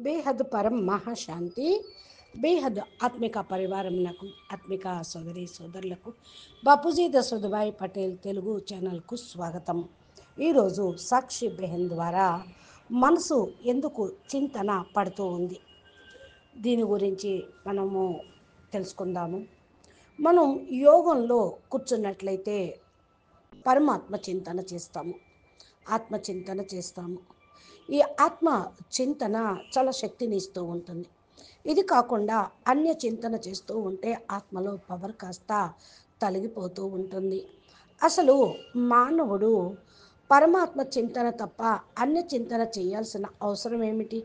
బేహద్ పరం మహాశాంతి బేహద్ ఆత్మిక పరివారంలకు ఆత్మిక సోదరి సోదరులకు బాపూజీ దశరథభాయ్ పటేల్ తెలుగు ఛానల్కు స్వాగతం. ఈరోజు సాక్షి బెహన్ ద్వారా మనసు ఎందుకు చింతన పడుతూ ఉంది దీని గురించి మనము తెలుసుకుందాము. మనం యోగంలో కూర్చున్నట్లయితే పరమాత్మ చింతన చేస్తాము, ఆత్మచింతన చేస్తాము. ఈ ఆత్మ చింతన చాలా శక్తిని ఇస్తూ ఉంటుంది. ఇది కాకుండా అన్య చింతన చేస్తూ ఉంటే ఆత్మలో పవర్ కాస్త తొలగిపోతూ ఉంటుంది. అసలు మానవుడు పరమాత్మ చింతన తప్ప అన్య చింతన చేయాల్సిన అవసరం ఏమిటి?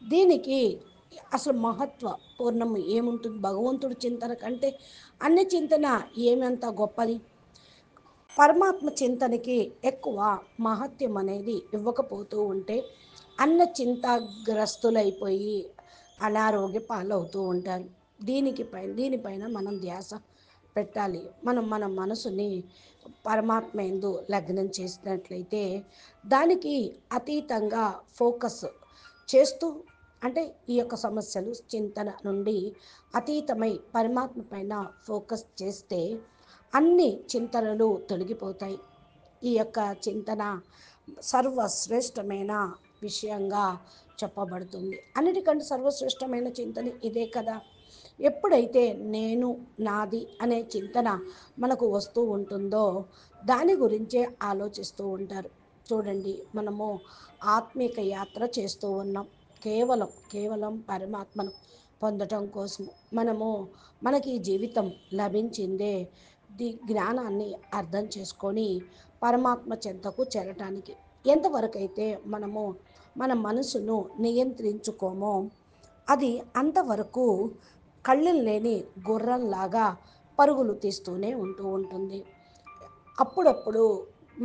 దీనికి అసలు మహత్వ పూర్ణం ఏముంటుంది? భగవంతుడి చింతన కంటే అన్య చింతన ఏమంత గొప్పది? పరమాత్మ చింతనకి ఎక్కువ మహత్యం అనేది ఇవ్వకపోతూ ఉంటే అన్న చింతాగ్రస్తులైపోయి అనారోగ్య పాలవుతూ ఉంటారు. దీనిపైన మనం ధ్యాస పెట్టాలి. మనం మన మనసుని పరమాత్మ యందు లగ్నం చేసినట్లయితే దానికి అతీతంగా ఫోకస్ చేస్తూ, అంటే ఈ యొక్క సమస్యలు చింతన నుండి అతీతమై పరమాత్మ పైన ఫోకస్ చేస్తే అన్ని చింతనలు తొలగిపోతాయి. ఈ యొక్క చింతన సర్వశ్రేష్టమైన విషయంగా చెప్పబడుతుంది. అన్నిటికంటే సర్వశ్రేష్టమైన చింతన ఇదే కదా. ఎప్పుడైతే నేను నాది అనే చింతన మనకు వస్తూ ఉంటుందో దాని గురించే ఆలోచిస్తూ ఉంటారు. చూడండి, మనము ఆత్మీక యాత్ర చేస్తూ ఉన్నాం. కేవలం పరమాత్మను పొందటం కోసం మనకి జీవితం లభించిందే జ్ఞానాన్ని అర్థం చేసుకొని పరమాత్మ చెంతకు చేరటానికి. ఎంతవరకైతే మనము మన మనసును నియంత్రించుకోమో అది అంతవరకు కళ్ళు లేని గుర్రంలాగా పరుగులు తీస్తూనే ఉంటుంది. అప్పుడప్పుడు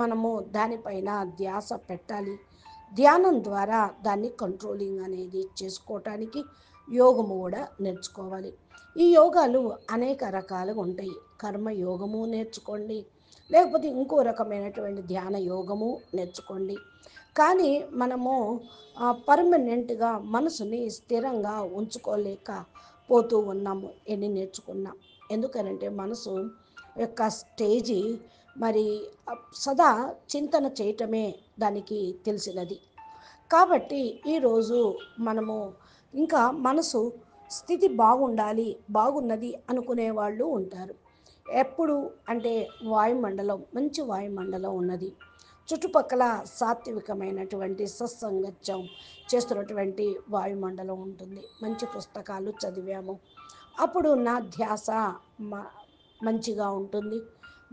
మనము దానిపైన ధ్యాస పెట్టాలి. ధ్యానం ద్వారా దాన్ని కంట్రోలింగ్ అనేది చేసుకోవటానికి యోగము కూడా నేర్చుకోవాలి. ఈ యోగాలు అనేక రకాలుగా ఉంటాయి. కర్మయోగము నేర్చుకోండి, లేకపోతే ఇంకో రకమైనటువంటి ధ్యాన యోగము నేర్చుకోండి. కానీ మనము పర్మనెంట్గా మనసుని స్థిరంగా ఉంచుకోలేకపోతూ ఉన్నాము ఎన్ని నేర్చుకున్నాం. ఎందుకనంటే మనసు యొక్క స్టేజీ మరి సదా చింతన చేయటమే దానికి తెలిసినది. కాబట్టి ఈరోజు మనము ఇంకా మనసు స్థితి బాగున్నది అనుకునే వాళ్ళు ఉంటారు. ఎప్పుడు అంటే వాయుమండలం, మంచి వాయుమండలం ఉన్నది, చుట్టుపక్కల సాత్వికమైనటువంటి సత్సంగత్యం చేస్తున్నటువంటి వాయుమండలం ఉంటుంది, మంచి పుస్తకాలు చదివాము, అప్పుడు నా ధ్యాస మంచిగా ఉంటుంది,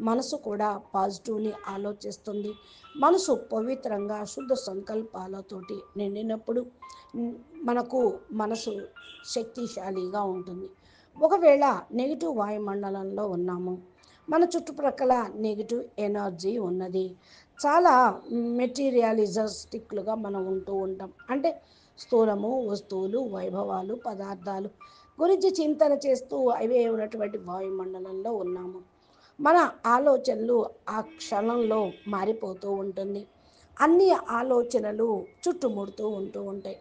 మనసు కూడా పాజిటివ్ని ఆలోచిస్తుంది. మనసు పవిత్రంగా శుద్ధ సంకల్పాలతోటి నిండినప్పుడు మనకు మనసు శక్తిశాలిగా ఉంటుంది. ఒకవేళ నెగిటివ్ వాయుమండలంలో ఉన్నాము, మన చుట్టుప్రక్కల నెగిటివ్ ఎనర్జీ ఉన్నది, చాలా మెటీరియలిజస్టిక్లుగా మనం ఉంటూ ఉంటాం. అంటే స్థూలము, వస్తువులు, వైభవాలు, పదార్థాలు గురించి చింతన చేస్తూ అవే ఉన్నటువంటి వాయుమండలంలో ఉన్నాము. మన ఆలోచనలు ఆ క్షణంలో మారిపోతూ ఉంటుంది. అన్ని ఆలోచనలు చుట్టుముడుతూ ఉంటాయి.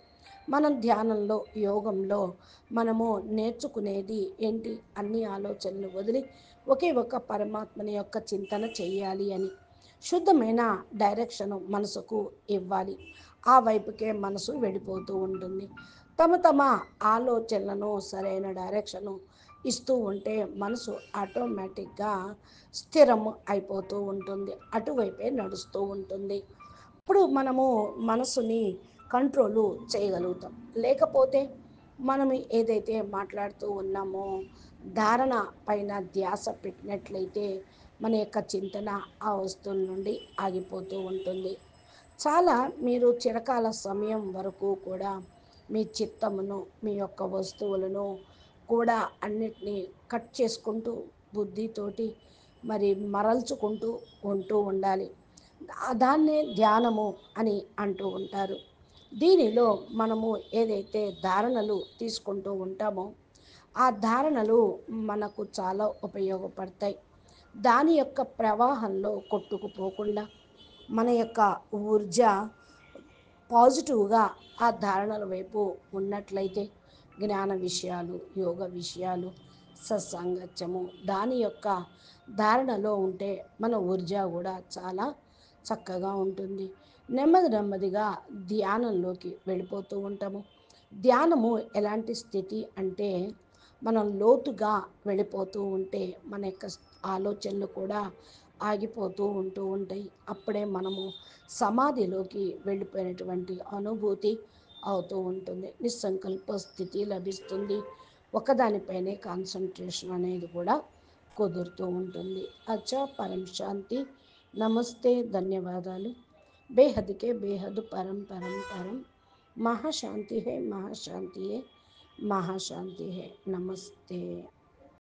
మనం ధ్యానంలో, యోగంలో మనము నేర్చుకునేది ఏంటి? అన్ని ఆలోచనలు వదిలి ఒకే ఒక పరమాత్మని యొక్క చింతన చేయాలి అని శుద్ధమైన డైరెక్షన్ మనసుకు ఇవ్వాలి. ఆ వైపుకే మనసు వెళ్ళిపోతూ ఉంటుంది. తమ ఆలోచనలను సరైన డైరెక్షను ఇస్తూ ఉంటే మనసు ఆటోమేటిక్గా స్థిరం అయిపోతూ ఉంటుంది, అటువైపే నడుస్తూ ఉంటుంది. అప్పుడు మనము మనసుని కంట్రోలు చేయగలుగుతాం. లేకపోతే మనం ఏదైతే మాట్లాడుతూ ఉన్నామో ధారణ పైన ధ్యాస పెట్టినట్లయితే మన యొక్క చింతన ఆ వస్తువుల నుండి ఆగిపోతూ ఉంటుంది. చాలా మీరు చిరకాల సమయం వరకు కూడా మీ చిత్తమును, మీ యొక్క వస్తువులను కూడా అన్నిటినీ కట్ చేసుకుంటూ బుద్ధితోటి మరి మరల్చుకుంటూ ఉండాలి. దాన్నే ధ్యానము అని అంటూ ఉంటారు. దీనిలో మనము ఏదైతే ధారణలు తీసుకుంటూ ఉంటామో ఆ ధారణలు మనకు చాలా ఉపయోగపడతాయి. దాని యొక్క ప్రవాహంలో కొట్టుకుపోకుండా మన యొక్క ఊర్జ పాజిటివ్గా ఆ ధారణల వైపు ఉన్నట్లయితే జ్ఞాన విషయాలు, యోగ విషయాలు, సత్సాంగత్యము దాని యొక్క ధారణలో ఉంటే మన ఊర్జా కూడా చాలా చక్కగా ఉంటుంది. నెమ్మది నెమ్మదిగా ధ్యానంలోకి వెళ్ళిపోతూ ఉంటాము. ధ్యానము ఎలాంటి స్థితి అంటే మనం లోతుగా వెళ్ళిపోతూ ఉంటే మన యొక్క ఆలోచనలు కూడా ఆగిపోతూ ఉంటాయి. అప్పుడే మనము సమాధిలోకి వెళ్ళిపోయినటువంటి అనుభూతి అవుతూ ఉంటుంది. నిస్సంకల్ప స్థితి లభిస్తుంది. ఒకదానిపైనే కాన్సన్ట్రేషన్ అనేది కూడా కుదురుతూ ఉంటుంది. అచ్చా, పరం శాంతి. నమస్తే, ధన్యవాదాలు. బేహద్కే బేహద్ పరం పరం పరం. महाशांति है, महाशांति है, महाशांति है। नमस्ते।